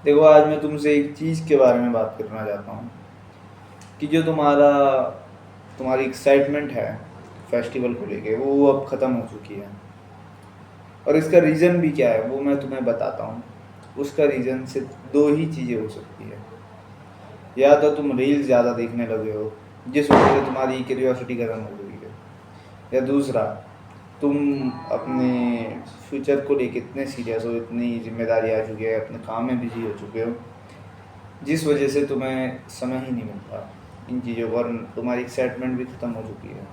देखो, आज मैं तुमसे एक चीज़ के बारे में बात करना चाहता हूँ कि जो तुम्हारी एक्साइटमेंट है फेस्टिवल को लेके, वो अब ख़त्म हो चुकी है। और इसका रीज़न भी क्या है वो मैं तुम्हें बताता हूँ। उसका रीज़न सिर्फ दो ही चीज़ें हो सकती है। या तो तुम रील्स ज़्यादा देखने लगे हो, जिस वजह से तुम्हारी क्यूरियोसिटी ख़त्म हो गई है। या दूसरा, तुम अपने फ्यूचर को लेके इतने सीरियस हो, इतनी जिम्मेदारी आ चुकी है, अपने काम में बिजी हो चुके हो, जिस वजह से तुम्हें समय ही नहीं मिलता इन चीज़ों पर। तुम्हारी एक्साइटमेंट भी ख़त्म हो चुकी है।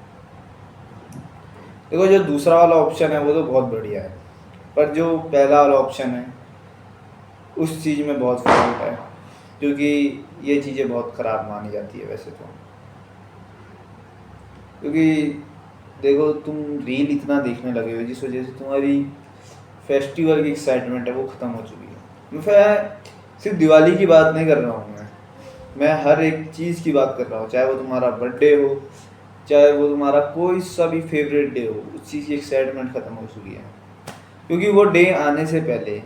देखो, जो दूसरा वाला ऑप्शन है वो तो बहुत बढ़िया है, पर जो पहला वाला ऑप्शन है उस चीज़ में बहुत फ़र्क है, क्योंकि ये चीज़ें बहुत ख़राब मानी जाती है वैसे तो। क्योंकि देखो, तुम रील इतना देखने लगे हो जिस वजह से तुम्हारी फेस्टिवल की एक्साइटमेंट है वो ख़त्म हो चुकी है। मैं सिर्फ दिवाली की बात नहीं कर रहा हूँ, मैं हर एक चीज़ की बात कर रहा हूँ। चाहे वो तुम्हारा बर्थडे हो, चाहे वो तुम्हारा कोई सा भी फेवरेट डे हो, उस चीज़ की एक्साइटमेंट ख़त्म हो चुकी है। क्योंकि वो डे आने से पहले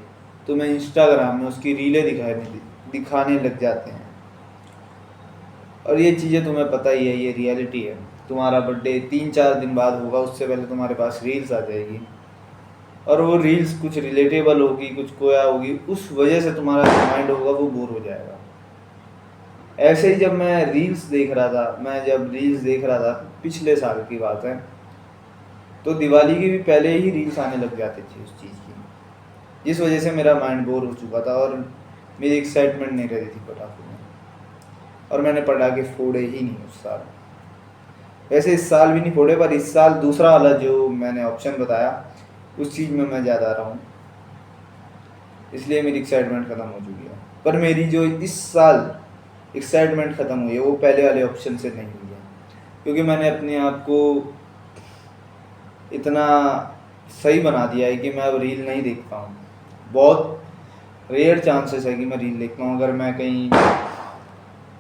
तुम्हें इंस्टाग्राम में उसकी रीलें दिखाने लग जाते हैं। और ये चीज़ें तुम्हें पता ही है, ये रियलिटी है। तुम्हारा बर्थडे 3-4 दिन बाद होगा, उससे पहले तुम्हारे पास रील्स आ जाएगी, और वो रील्स कुछ रिलेटेबल होगी, कुछ कोया होगी, उस वजह से तुम्हारा जो माइंड होगा वो बोर हो जाएगा। ऐसे ही जब रील्स देख रहा था, पिछले साल की बात है, तो दिवाली की भी पहले ही रील्स आने लग जाती थी उस चीज़ की, जिस वजह से मेरा माइंड बोर हो चुका था और मेरी एक्साइटमेंट नहीं रही थी पटाखों में। और मैंने पटाखे फोड़े ही नहीं उस साल। वैसे इस साल भी नहीं फोड़े, पर इस साल दूसरा वाला जो मैंने ऑप्शन बताया उस चीज़ में मैं ज़्यादा रहा हूँ, इसलिए मेरी एक्साइटमेंट ख़त्म हो चुकी है। पर मेरी जो इस साल एक्साइटमेंट ख़त्म हुई है वो पहले वाले ऑप्शन से नहीं हुई है, क्योंकि मैंने अपने आप को इतना सही बना दिया है कि मैं अब रील नहीं देखता हूँ। बहुत रेयर चांसेस है कि मैं रील देखता हूँ। अगर मैं कहीं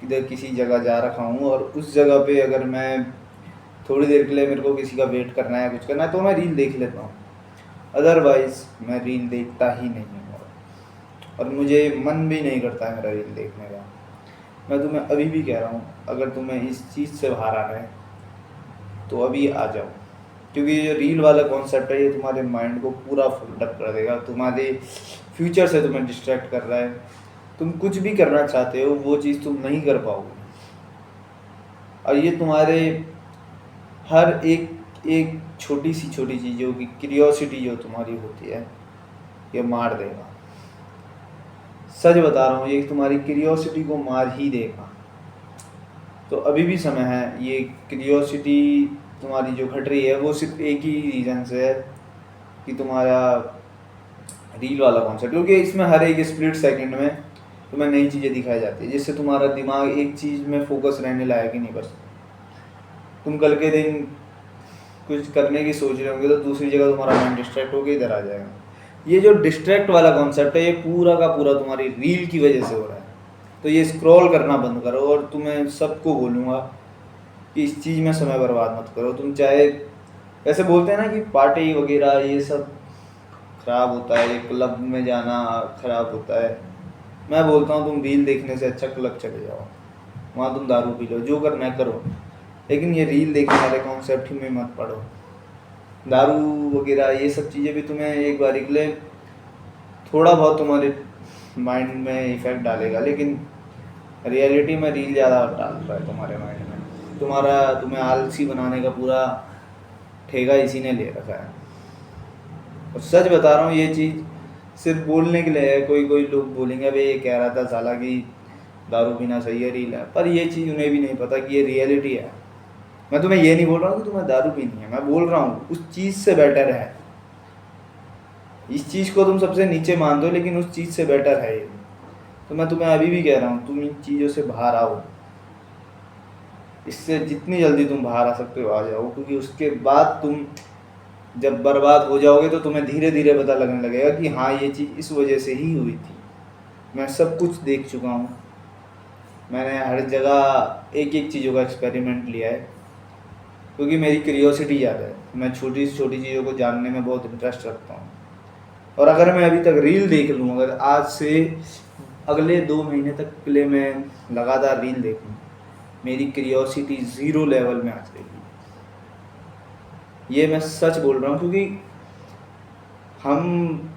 इधर किसी जगह जा रखा हूँ और उस जगह पे अगर मैं थोड़ी देर के लिए, मेरे को किसी का वेट करना है, कुछ करना है, तो मैं रील देख लेता हूँ। अदरवाइज़ मैं रील देखता ही नहीं हूँ, और मुझे मन भी नहीं करता है मेरा रील देखने का। मैं तुम्हें अभी भी कह रहा हूँ, अगर तुम्हें इस चीज़ से बाहर आना है तो अभी आ जाओ, क्योंकि ये रील वाला कॉन्सेप्ट है, ये तुम्हारे माइंड को पूरा फुल्डअप कर देगा, तुम्हारे फ्यूचर से तुम्हें डिस्ट्रैक्ट कर रहा है। तुम कुछ भी करना चाहते हो वो चीज़ तुम नहीं कर पाओगे, और ये तुम्हारे हर एक एक छोटी सी चीज़ों की क्यूरियोसिटी जो तुम्हारी होती है ये मार देगा। सच बता रहा हूँ, ये तुम्हारी क्यूरियोसिटी को मार ही देगा। तो अभी भी समय है। ये क्यूरियोसिटी तुम्हारी जो घट रही है वो सिर्फ एक ही रीज़न से है, कि तुम्हारा रील वाला कॉन्सेप्ट। क्योंकि इसमें हर एक स्प्लिट सेकंड में तुम्हें नई चीज़ें दिखाई जाती है, जिससे तुम्हारा दिमाग एक चीज़ में फोकस रहने लायक ही नहीं बचता। तुम कल के दिन कुछ करने की सोच रहे होंगे तो दूसरी जगह तुम्हारा माइंड डिस्ट्रैक्ट होकर इधर आ जाएगा। ये जो डिस्ट्रैक्ट वाला कॉन्सेप्ट है ये पूरा का पूरा तुम्हारी रील की वजह से हो रहा है। तो ये स्क्रॉल करना बंद करो, और तुम्हें सबको बोलूँगा कि इस चीज़ में समय बर्बाद मत करो। तुम चाहे, वैसे बोलते हैं ना कि पार्टी वगैरह ये सब खराब होता है, क्लब में जाना खराब होता है, मैं बोलता हूँ तुम रील देखने से अच्छा क्लब चले जाओ, वहाँ तुम दारू पी लो, जो करना है करो, लेकिन ये रील देखने वाले कॉन्सेप्ट ही में मत पड़ो। दारू वगैरह ये सब चीज़ें भी तुम्हें एक बार के लिए थोड़ा बहुत तुम्हारे माइंड में इफ़ेक्ट डालेगा, लेकिन रियलिटी में रील ज़्यादा डाल रहा है तुम्हारे माइंड में। तुम्हें आलसी बनाने का पूरा ठेका इसी ने ले रखा है। और सच बता रहा हूँ, ये चीज़ सिर्फ बोलने के लिए है। कोई कोई लोग बोलेंगे अबे ये कह रहा था साला कि दारू पीना सही है, रील है, पर ये चीज़ उन्हें भी नहीं पता कि ये रियलिटी है। मैं तुम्हें ये नहीं बोल रहा हूँ कि तुम्हें दारू पीनी है, मैं बोल रहा हूँ उस चीज़ से बेटर है। इस चीज़ को तुम सबसे नीचे मान दो, लेकिन उस चीज़ से बेटर है ये। तो मैं तुम्हें अभी भी कह रहा हूँ, तुम इन चीज़ों से बाहर आओ। इससे जितनी जल्दी तुम बाहर आ सकते हो आ जाओ, क्योंकि उसके बाद तुम जब बर्बाद हो जाओगे तो तुम्हें धीरे धीरे पता लगने लगेगा कि हाँ ये चीज़ इस वजह से ही हुई थी। मैं सब कुछ देख चुका हूँ, मैंने हर जगह एक एक चीज़ों का एक्सपेरिमेंट लिया है, क्योंकि मेरी क्यूरियोसिटी ज़्यादा है। मैं छोटी से छोटी चीज़ों को जानने में बहुत इंटरेस्ट रखता हूँ। और अगर मैं अभी तक रील देख लूँ, अगर आज से अगले 2 महीने तक के लिए मैं लगातार रील देखूँ, मेरी क्यूरियोसिटी ज़ीरो लेवल में आ जाएगी। ये मैं सच बोल रहा हूँ, क्योंकि हम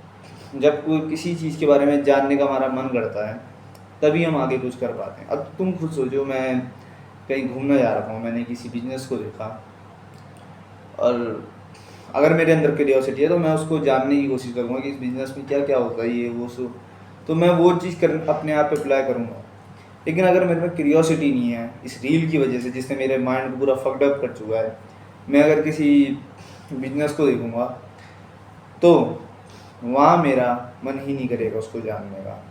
जब कोई किसी चीज़ के बारे में जानने का हमारा मन करता है, तभी हम आगे कुछ कर पाते हैं। अब तुम खुद सोचो, मैं कहीं घूमने जा रहा हूँ, मैंने किसी बिज़नेस को देखा और अगर मेरे अंदर क्यूरियोसिटी है तो मैं उसको जानने की कोशिश करूँगा कि इस बिज़नेस में क्या-क्या होता है, ये वो सो। तो मैं वो चीज़ कर अपने आप पे अप्लाई करूँगा। लेकिन अगर मेरे में क्यूरियोसिटी नहीं है इस रील की वजह से, जिसने मेरे माइंड को पूरा फक्ड अप कर चुका है, मैं अगर किसी बिज़नेस को देखूँगा तो वहाँ मेरा मन ही नहीं करेगा उसको जानने का,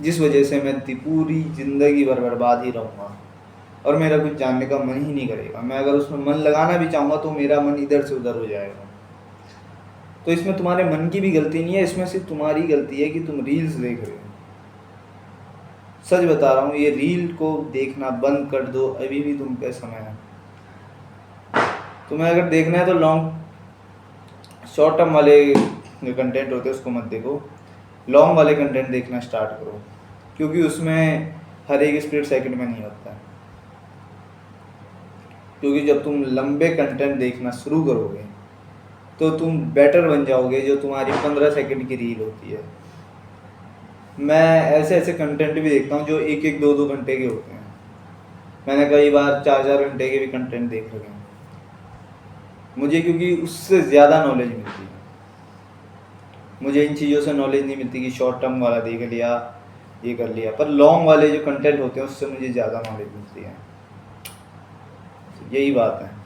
जिस वजह से मैं पूरी ज़िंदगी भर बर्बाद ही रहूँगा और मेरा कुछ जानने का मन ही नहीं करेगा। मैं अगर उसमें मन लगाना भी चाहूँगा तो मेरा मन इधर से उधर हो जाएगा। तो इसमें तुम्हारे मन की भी गलती नहीं है, इसमें सिर्फ तुम्हारी गलती है कि तुम रील्स देख रहे हो। सच बता रहा हूँ, ये रील को देखना बंद कर दो, अभी भी तुम पे समय है। तुम्हें अगर देखना है तो शॉर्ट टर्म वाले जो कंटेंट होते हैं उसको मत देखो, लॉन्ग वाले कंटेंट देखना स्टार्ट करो, क्योंकि उसमें हर एक स्प्लिट सेकंड में नहीं होता है। क्योंकि जब तुम लंबे कंटेंट देखना शुरू करोगे तो तुम बेटर बन जाओगे, जो तुम्हारी 15 सेकंड की रील होती है। मैं ऐसे ऐसे कंटेंट भी देखता हूँ जो 1-1, 2-2 घंटे के होते हैं। मैंने कई बार 4-4 घंटे के भी कंटेंट देख रखे हैं मुझे, क्योंकि उससे ज़्यादा नॉलेज मिलती है। मुझे इन चीज़ों से नॉलेज नहीं मिलती कि शॉर्ट टर्म वाला देख लिया, ये कर लिया, पर लॉन्ग वाले जो कंटेंट होते हैं उससे मुझे ज़्यादा नॉलेज मिलती है। यही बात है।